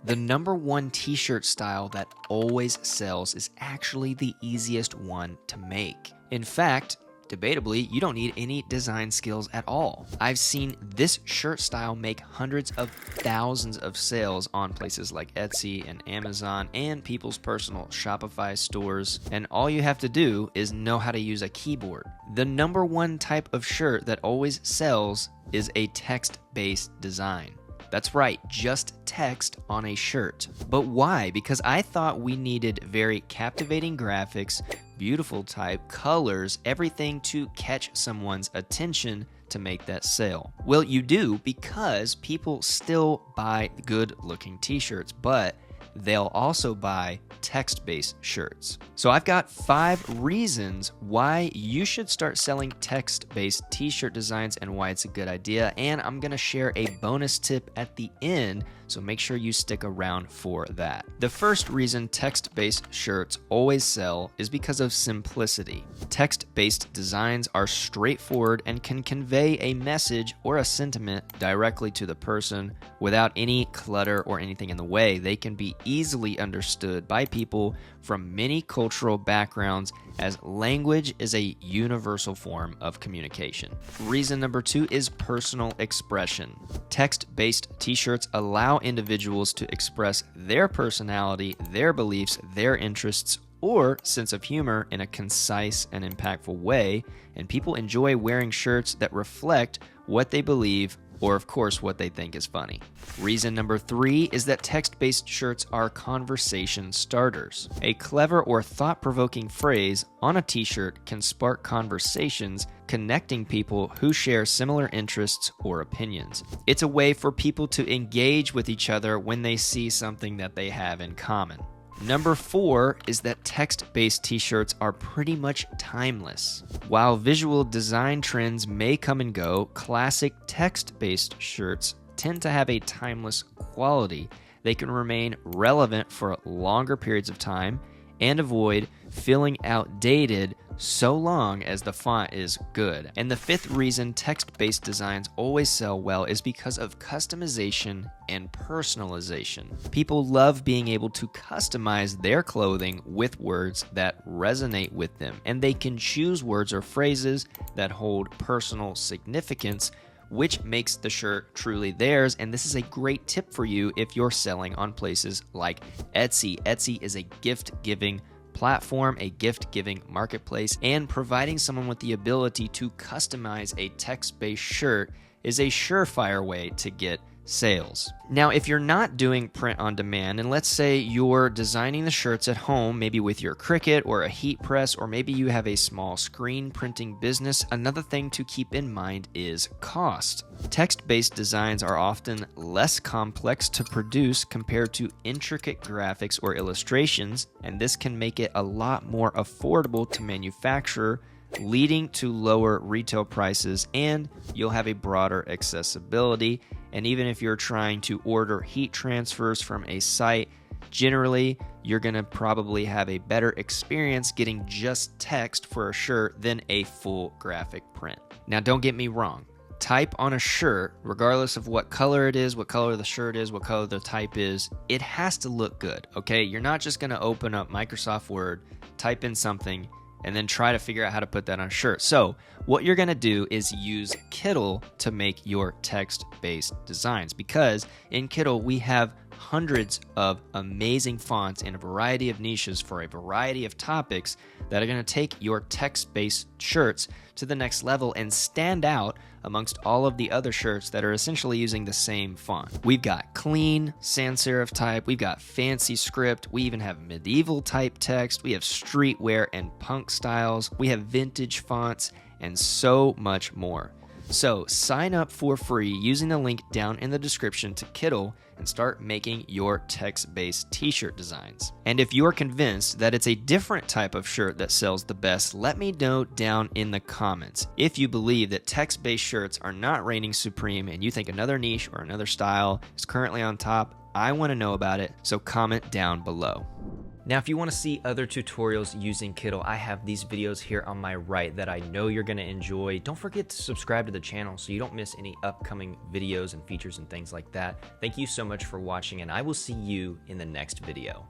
The number one t-shirt style that always sells is actually the easiest one to make. In fact, debatably, you don't need any design skills at all. I've seen this shirt style make hundreds of thousands of sales on places like Etsy and Amazon and people's personal Shopify stores, and all you have to do is know how to use a keyboard. The number one type of shirt that always sells is a text-based design. That's right, just text on a shirt. But why? Because I thought we needed very captivating graphics, beautiful type, colors, everything to catch someone's attention to make that sale. Well, you do, because people still buy good-looking t-shirts, but they'll also buy text-based shirts. So I've got 5 reasons why you should start selling text-based t-shirt designs and why it's a good idea. And I'm gonna share a bonus tip at the end, so make sure you stick around for that. The first reason text-based shirts always sell is because of simplicity. Text-based designs are straightforward and can convey a message or a sentiment directly to the person without any clutter or anything in the way. They can be easily understood by people from many cultural backgrounds, as language is a universal form of communication. Reason number 2 is personal expression. Text-based t-shirts allow individuals to express their personality, their beliefs, their interests, or sense of humor in a concise and impactful way, and people enjoy wearing shirts that reflect what they believe or, of course, what they think is funny. Reason number 3 is that text-based shirts are conversation starters. A clever or thought-provoking phrase on a t-shirt can spark conversations, connecting people who share similar interests or opinions. It's a way for people to engage with each other when they see something that they have in common. Number 4 is that text-based t-shirts are pretty much timeless. While visual design trends may come and go, classic text-based shirts tend to have a timeless quality. They can remain relevant for longer periods of time and avoid feeling outdated so long as the font is good. And the 5th reason text-based designs always sell well is because of customization and personalization. People love being able to customize their clothing with words that resonate with them, and they can choose words or phrases that hold personal significance, which makes the shirt truly theirs. And this is a great tip for you if you're selling on places like Etsy. Etsy is a gift-giving platform, a gift-giving marketplace, and providing someone with the ability to customize a text-based shirt is a surefire way to get sales. Now, if you're not doing print on demand, and let's say you're designing the shirts at home, maybe with your Cricut or a heat press, or maybe you have a small screen printing business, another thing to keep in mind is cost. Text-based designs are often less complex to produce compared to intricate graphics or illustrations, and this can make it a lot more affordable to manufacture, leading to lower retail prices, and you'll have a broader accessibility. And even if you're trying to order heat transfers from a site, generally you're going to probably have a better experience getting just text for a shirt than a full graphic print. Now, don't get me wrong. Type on a shirt, regardless of what color it is, what color the shirt is, what color the type is, it has to look good, okay? You're not just going to open up Microsoft Word, type in something, and then try to figure out how to put that on a shirt. So what you're gonna do is use Kittl to make your text-based designs, because in Kittl we have hundreds of amazing fonts in a variety of niches for a variety of topics that are gonna take your text-based shirts to the next level and stand out amongst all of the other shirts that are essentially using the same font. We've got clean sans serif type, we've got fancy script, we even have medieval type text, we have streetwear and punk styles, we have vintage fonts, and so much more. So sign up for free using the link down in the description to Kittl and start making your text-based t-shirt designs. And if you're convinced that it's a different type of shirt that sells the best, let me know down in the comments. If you believe that text-based shirts are not reigning supreme and you think another niche or another style is currently on top, I want to know about it, so comment down below. Now, if you want to see other tutorials using Kittl, I have these videos here on my right that I know you're going to enjoy. Don't forget to subscribe to the channel so you don't miss any upcoming videos and features and things like that. Thank you so much for watching, and I will see you in the next video.